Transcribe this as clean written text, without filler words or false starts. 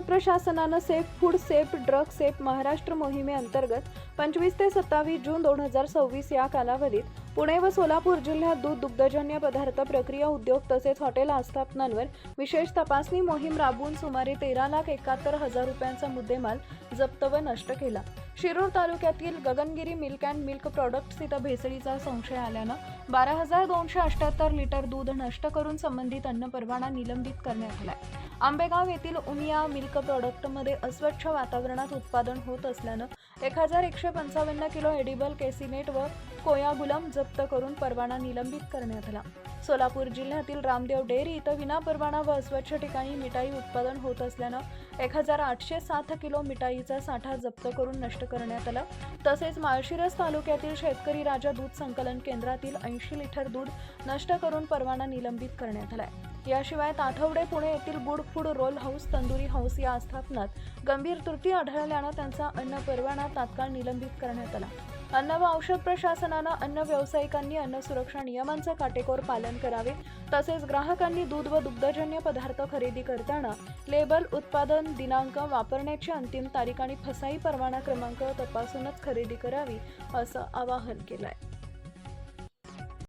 औषध प्रशासनानं safe food safe drug safe Maharashtra मोहिमेअंतर्गत 25 ते 27 जून 2026 या कालावधीत पुणे व सोलापूर जिल्ह्यात दूध दुग्धजन्य पदार्थ प्रक्रिया उद्योग तसेच हॉटेल आस्थापनांवर विशेष तपासणी मोहीम राबवून सुमारे 13,71,000 रुपयांचा मुद्देमाल जप्त व नष्ट केला। शिरूर तालुक्यातील Gagangiri milk and milk products इथं भेसळीचा संशय आल्यानं 12,278 लिटर दूध नष्ट करून संबंधित अन्न परवाना निलंबित करण्यात आलाय। आंबेगाव येथील उमिया मिल्क प्रॉडक्टमध्ये अस्वच्छ वातावरणात उत्पादन होत असल्यानं 1,155 किलो एडिबल केसिनेट व कोयागुलम जप्त करून परवाना निलंबित करण्यात आला। सोलापूर जिल्ह्यातील रामदेव डेअरी इथं विनापरवाना व अस्वच्छ ठिकाणी मिठाई उत्पादन होत असल्यानं 1,807 किलो मिठाईचा साठा जप्त करून नष्ट करण्यात आला। तसेच माळशिरस तालुक्यातील शेतकरी राजा दूध संकलन केंद्रातील 80 लिटर दूध नष्ट करून परवाना निलंबित करण्यात आलाय। याशिवाय ताठवडे पुणे येथील good food roll house tandoori house या आस्थापनात गंभीर त्रुटी आढळल्यानं त्यांचा अन्न परवाना तात्काळ निलंबित करण्यात आला। अन्न व औषध प्रशासनानं अन्न व्यावसायिकांनी अन्न सुरक्षा नियमांचे काटेकोर पालन करावे तसेच ग्राहकांनी दूध व दुग्धजन्य पदार्थ खरेदी करताना लेबल, उत्पादन दिनांक, वापरण्याची अंतिम तारीख आणि फसाई परवाना क्रमांक तपासूनच खरेदी करावी असं आवाहन केलंय।